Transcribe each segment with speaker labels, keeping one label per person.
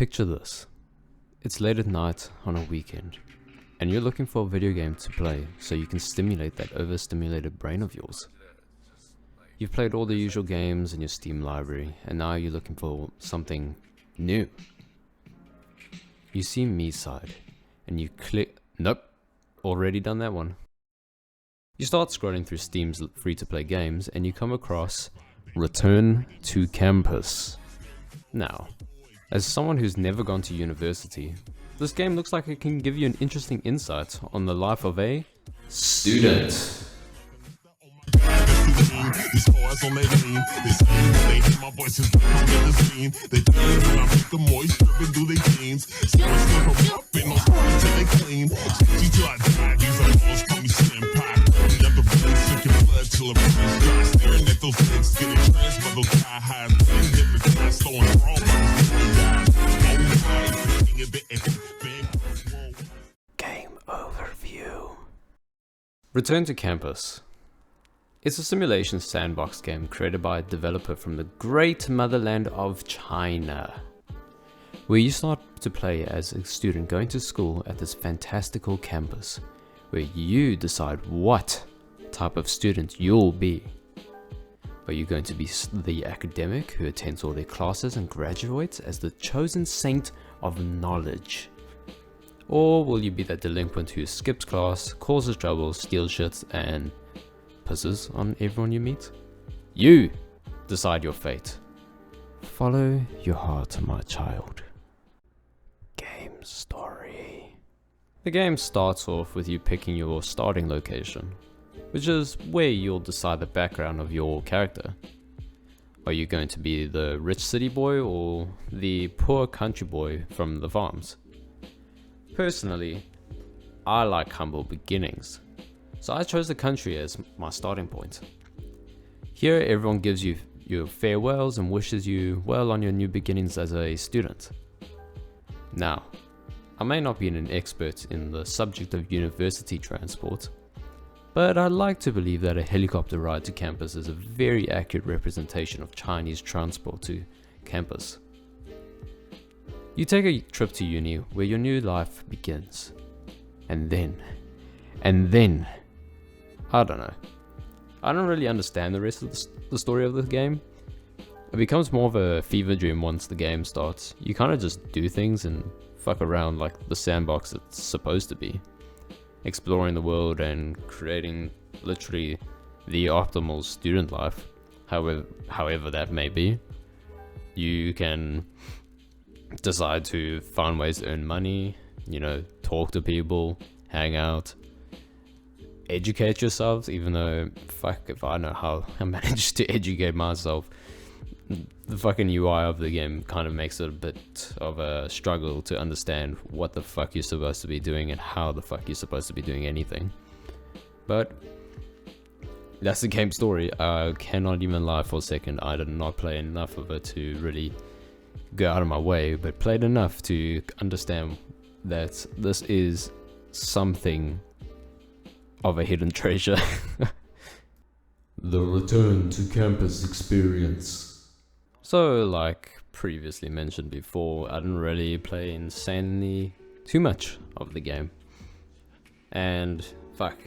Speaker 1: Picture this. It's late at night on a weekend, and you're looking for a video game to play so you can stimulate that overstimulated brain of yours. You've played all the usual games in your Steam library, and now you're looking for something new. You see Me Side, and you click... Nope, already done that one. You start scrolling through Steam's free-to-play games, and you come across Return to Campus. Now, as someone who's never gone to university, this game looks like it can give you an interesting insight on the life of a student.
Speaker 2: These cars on their lean, they scream, they hear my voice is on the scene. They dance when I make the moist dripping through their jeans. Sports slip them up in those parts till they clean. Sticky till I die, these eyeballs call me slim pie. Got the blood sucking blood till the brain's dry. Staring at those legs, getting trans by those thigh highs. Being hypnotized, throwing raw
Speaker 1: Game overview. Return to Campus. It's a simulation sandbox game created by a developer from the great motherland of China, where you start to play as a student going to school at this fantastical campus, where you decide what type of student you'll be. Are you going to be the academic who attends all their classes and graduates as the chosen saint of knowledge? Or will you be that delinquent who skips class, causes trouble, steals shit, and pisses on everyone you meet? You decide your fate. Follow your heart, my child. Game story. The game starts off with you picking your starting location, which is where you'll decide the background of your character. Are you going to be the rich city boy or the poor country boy from the farms? Personally, I like humble beginnings, so I chose the country as my starting point. Here everyone gives you your farewells and wishes you well on your new beginnings as a student. Now, I may not be an expert in the subject of university transport, but I'd like to believe that a helicopter ride to campus is a very accurate representation of Chinese transport to campus. You take a trip to uni where your new life begins. And then, I don't know. I don't really understand the rest of the story of the game. It becomes more of a fever dream once the game starts. You kind of just do things and fuck around like the sandbox it's supposed to be. Exploring the world and creating literally the optimal student life, however that may be. You can decide to find ways to earn money, talk to people, hang out, educate yourselves, even though fuck if I know how I managed to educate myself. The fucking UI of the game kind of makes it a bit of a struggle to understand what the fuck you're supposed to be doing and how the fuck you're supposed to be doing anything. But that's the game story. I cannot even lie for a second. I did not play enough of it to really go out of my way, but played enough to understand that this is something of a hidden treasure. The Return to Campus experience. So, like previously mentioned before, I didn't really play insanely too much of the game. And fuck,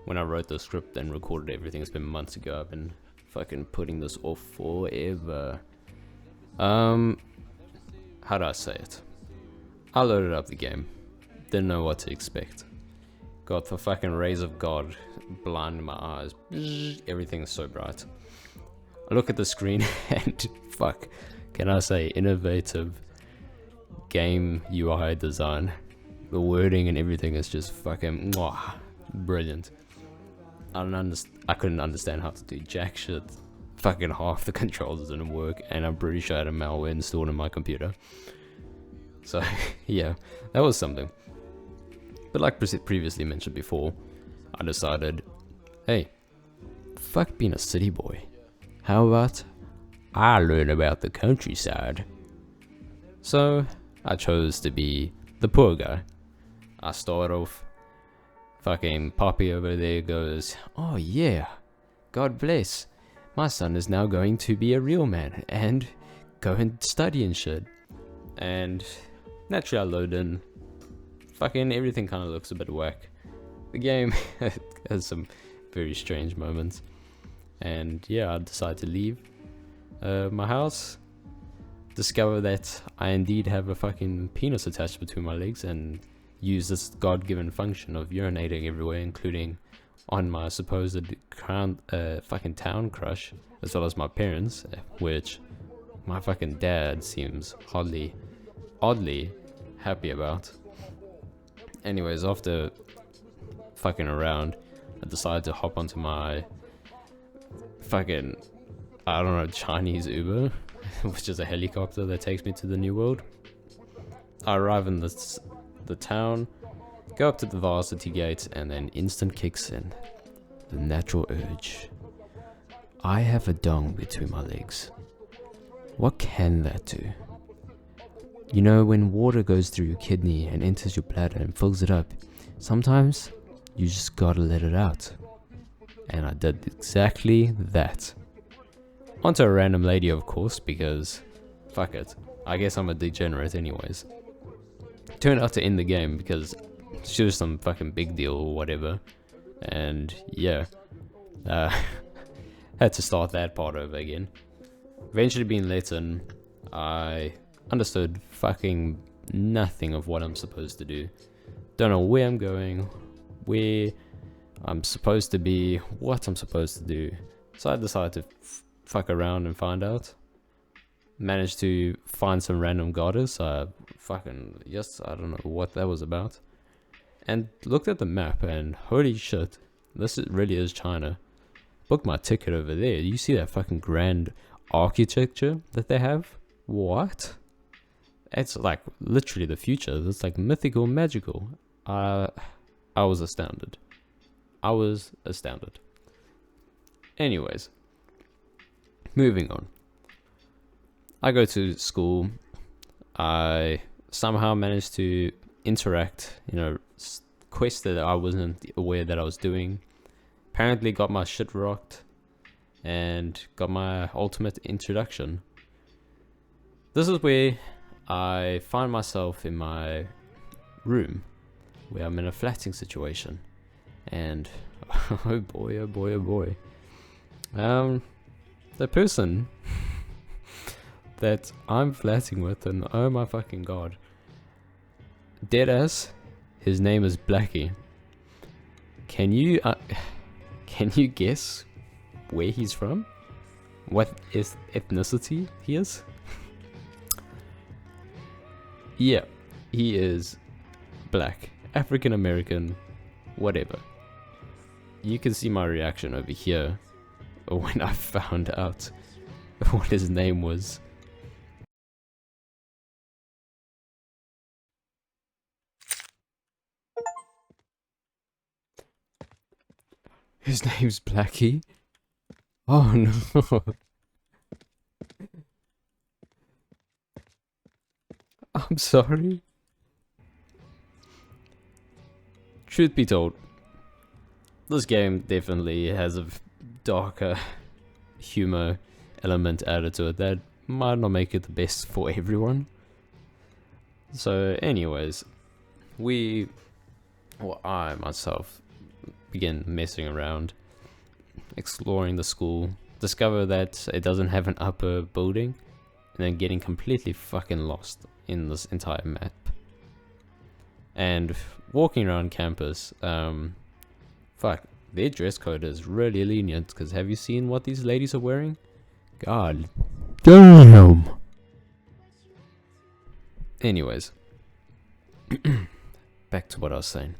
Speaker 1: when I wrote the script and recorded everything, it's been months ago. I've been fucking putting this off forever. How do I say it? I loaded up the game, didn't know what to expect. Got the fucking rays of God blinding my eyes. Everything's so bright. I look at the screen and fuck, can I say innovative game UI design. The wording and everything is just fucking brilliant. I couldn't understand how to do jack shit. Fucking half the controls didn't work, and I'm pretty sure I had a malware installed in my computer. So yeah, that was something. But like previously mentioned before, I decided, hey, fuck being a city boy. How about I learn about the countryside? So I chose to be the poor guy. I start off, fucking Poppy over there goes, oh yeah, God bless. My son is now going to be a real man and go and study and shit. and naturally I load in. Fucking everything kind of looks a bit whack. The game has some very strange moments, and yeah, I decide to leave my house. Discover that I indeed have a fucking penis attached between my legs, and use this god-given function of urinating everywhere, including on my supposed fucking town crush, as well as my parents, which my fucking dad seems oddly happy about. Anyways, after fucking around, I decided to hop onto my fucking, I don't know, Chinese Uber, which is a helicopter that takes me to the new world. I arrive in the town, go up to the varsity gate, and then instant kicks in the natural urge. I have a dong between my legs. What can that do? You know, when water goes through your kidney and enters your bladder and fills it up, sometimes you just gotta let it out. And I did exactly that. Onto a random lady, of course, because fuck it. I guess I'm a degenerate anyways. Turned out to end the game because she was some fucking big deal or whatever. And yeah, had to start that part over again. Eventually being let in, I understood fucking nothing of what I'm supposed to do. Don't know where I'm going, where I'm supposed to be, what I'm supposed to do. So I decided to fuck around and find out. Managed to find some random goddess. I don't know what that was about. And looked at the map, and holy shit, really is China. Booked my ticket over there. You see that fucking grand architecture that they have? What? It's like literally the future. It's like mythical, magical. I was astounded. Anyways, moving on. I go to school. I somehow managed to interact, quest that I wasn't aware that I was doing. Apparently got my shit rocked and got my ultimate introduction. This is where I find myself in my room, where I'm in a flatting situation, and oh boy, the person that I'm flatting with, and oh my fucking god, deadass, his name is Blackie. Can you guess where he's from? What is ethnicity he is? Yeah, he is black, African American, whatever. You can see my reaction over here when I found out what his name was. His name's Blackie? Oh no. I'm sorry. Truth be told, this game definitely has a darker humor element added to it that might not make it the best for everyone. So anyways, I myself begin messing around, exploring the school, discover that it doesn't have an upper building, and then getting completely fucking lost in this entire map. And walking around campus, fuck, their dress code is really lenient, because have you seen what these ladies are wearing? God damn. Anyways, back to what I was saying.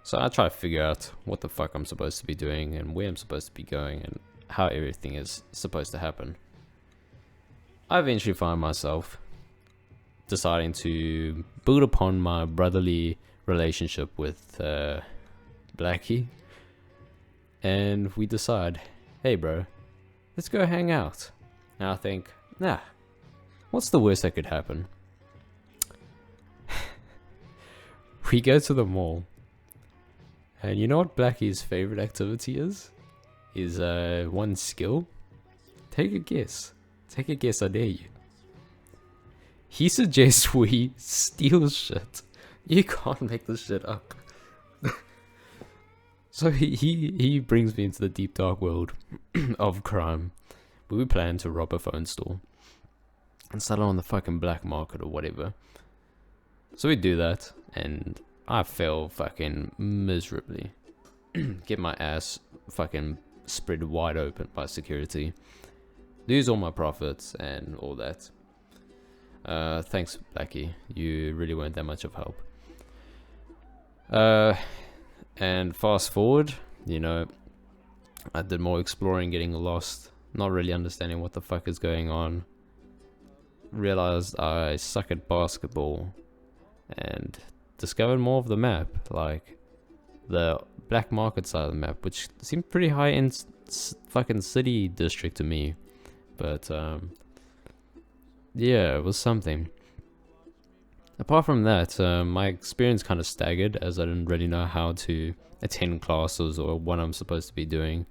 Speaker 1: So I try to figure out what the fuck I'm supposed to be doing, and where I'm supposed to be going, and how everything is supposed to happen. I eventually find myself deciding to build upon my brotherly relationship with Blackie, and we decide, hey bro, let's go hang out. And I think, nah, what's the worst that could happen? We go to the mall, and you know what Blackie's favorite activity is? His one skill? Take a guess, I dare you. He suggests we steal shit. You can't make this shit up. So he brings me into the deep dark world of crime. We plan to rob a phone store and sell it on the fucking black market or whatever. So we do that, and I fail fucking miserably. Get my ass fucking spread wide open by security. Lose all my profits and all that. Thanks, Blackie. You really weren't that much of help. And fast forward, you know, I did more exploring, getting lost, not really understanding what the fuck is going on. Realized I suck at basketball, and discovered more of the map, like the black market side of the map, which seemed pretty high in fucking city district to me. But yeah, it was something. Apart from that, my experience kind of staggered, as I didn't really know how to attend classes or what I'm supposed to be doing.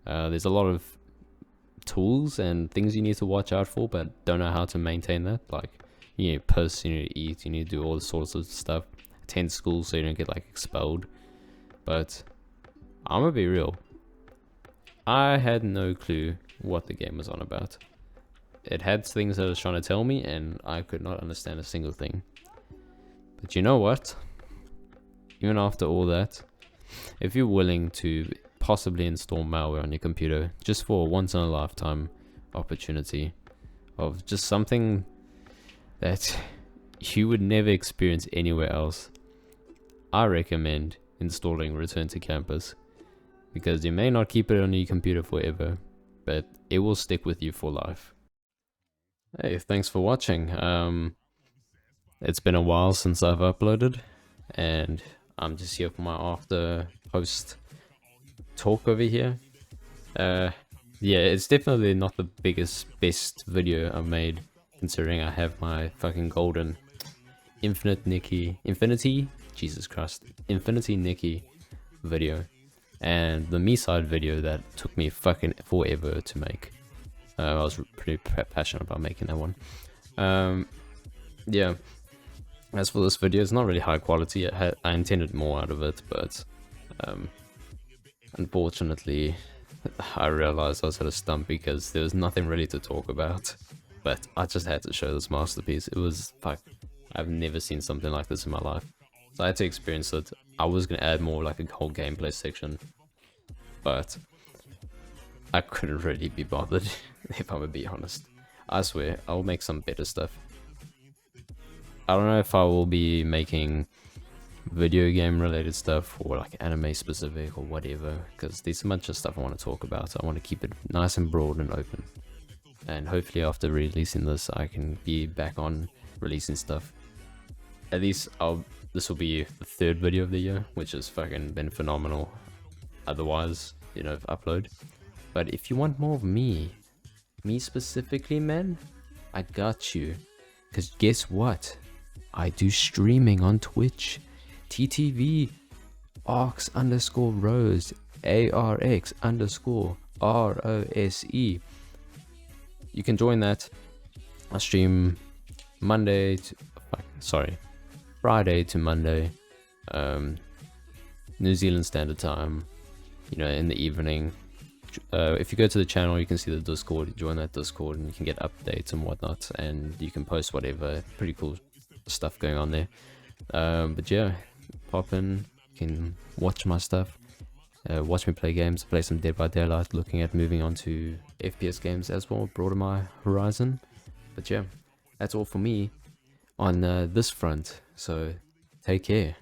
Speaker 1: There's a lot of tools and things you need to watch out for, but don't know how to maintain that. Like, you need to piss, you need to eat, you need to do all sorts of stuff. Attend school so you don't get like expelled. But I'm gonna be real, I had no clue what the game was on about. It had things that it was trying to tell me, and I could not understand a single thing. But you know what? Even after all that, if you're willing to possibly install malware on your computer, just for a once in a lifetime opportunity of just something that you would never experience anywhere else, I recommend installing Return to Campus, because you may not keep it on your computer forever, but it will stick with you for life. Hey, thanks for watching. It's been a while since I've uploaded, and I'm just here for my after post talk over here. Yeah, it's definitely not the best video I've made, considering I have my fucking golden Infinity Nikki video, and the me side video that took me fucking forever to make. I was pretty passionate about making that one. Yeah, as for this video, it's not really high quality. I intended more out of it, but unfortunately I realized I was at a stump because there was nothing really to talk about. But I just had to show this masterpiece. It was like, I've never seen something like this in my life, so I had to experience it. I was gonna add more like a whole gameplay section, but I couldn't really be bothered, if I'm gonna be honest. I swear, I'll make some better stuff. I don't know if I will be making video game related stuff or like anime specific or whatever, because there's a bunch of stuff I want to talk about. I want to keep it nice and broad and open, and hopefully after releasing this I can be back on releasing stuff. At least this will be the third video of the year, which has fucking been phenomenal otherwise, you know, upload. But if you want more of me specifically, man, I got you. Because guess what? I do streaming on Twitch. TTV arx_rose ARX_ROSE. You can join that. I stream Friday to Monday, New Zealand Standard Time, you know, in the evening. If you go to the channel, you can see the Discord. Join that Discord and you can get updates and whatnot, and you can post whatever. Pretty cool stuff going on there. But yeah, pop in, you can watch my stuff, watch me play games, play some Dead by Daylight, looking at moving on to FPS games as well, broaden my horizon. But yeah, that's all for me on this front, so take care.